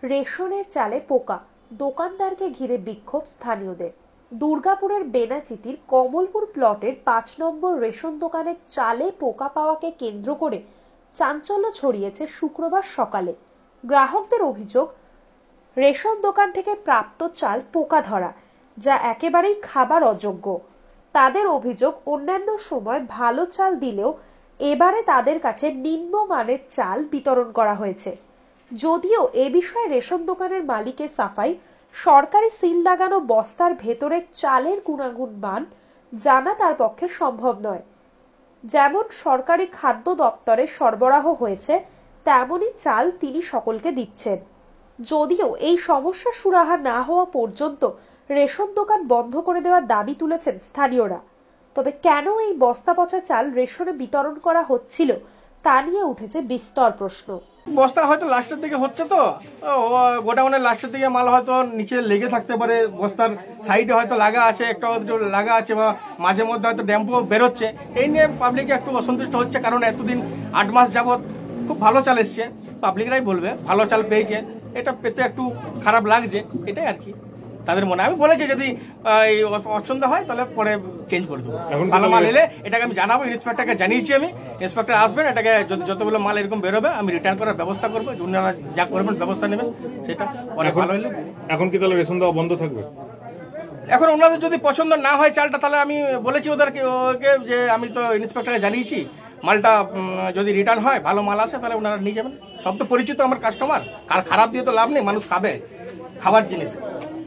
রেশনের চালে পোকা, দোকানদারকে ঘিরে বিক্ষোভ স্থানীয়দের। দুর্গাপুরের বেনাচিতির কমলপুর প্লটের ৫ নম্বর রেশন দোকানের চালে পোকা পাওয়াকে কেন্দ্র করে চাঞ্চল্য ছড়িয়েছে শুক্রবার সকালে। গ্রাহকদের অভিযোগ, রেশন দোকান থেকে প্রাপ্ত চাল পোকা ধরা, যা একেবারেই খাবার অযোগ্য। তাদের অভিযোগ, অন্যান্য সময় ভালো চাল দিলেও এবারে তাদের কাছে নিম্নমানের চাল বিতরণ করা হয়েছে। যদিও এ বিষয়ে রেশন দোকানের মালিকের সাফাই, সরকারি সিল লাগানো বস্তার ভেতরে চালের গুণাগুণ মান জানা তার পক্ষে সম্ভব নয়। যেমন সরকারি খাদ্য দপ্তরে সরবরাহ হয়েছে তেমনই চাল তিনি সকলকে দিচ্ছেন। যদিও এই সমস্যা সুরাহা না হওয়া পর্যন্ত রেশন দোকান বন্ধ করে দেওয়ার দাবি তুলেছেন স্থানীয়রা। তবে কেন এই বস্তা পচা চাল রেশনে বিতরণ করা হচ্ছিল তা নিয়ে উঠেছে বিস্তর প্রশ্ন। বস্তা হয়তো লাস্টের দিকে হচ্ছে, তো গোডাউনের লাস্টের দিকে মাল হয়তো নিচে লেগে থাকতে পারে, বস্তার সাইডে হয়তো লাগা আছে, একটা লাগা আছে, বা মাঝে মধ্যে হয়তো ড্যাম্পো বেরোচ্ছে। এই নিয়ে পাবলিক একটু অসন্তুষ্ট হচ্ছে, কারণ এতদিন ৮ মাস যাবৎ খুব ভালো চাল এসছে। পাবলিকরাই বলবে ভালো চাল পেয়েছে, এটা পেতে একটু খারাপ লাগছে, এটাই আর কি তাদের মনে। আমি বলেছি যদি পছন্দ হয় তাহলে পরে চেঞ্জ করে দেবো। ভালো মাল এলে এটাকে আমি জানাবো, ইন্সপেক্টরকে জানিয়েছি আমি, ইন্সপেক্টর আসবেন, এটাকে যতগুলো মাল এরকম বেরোবে আমি রিটার্ন করার ব্যবস্থা করবো। ওনারা যা করবেন ব্যবস্থা নেবেন, সেটা পরে ভালো হলে। এখন কি তাহলে রেশন দেওয়া বন্ধ থাকবে? এখন ওনাদের যদি পছন্দ না হয় চালটা, তাহলে আমি বলেছি ওদেরকে যে আমি তো ইন্সপেক্টরকে জানিয়েছি, মালটা যদি রিটার্ন হয়, ভালো মাল আসে, তাহলে ওনারা নিয়ে যাবেন। সব তো পরিচিত আমার কাস্টমার, আর খারাপ দিয়ে তো লাভ নেই, মানুষ খাবে, খাবার জিনিস।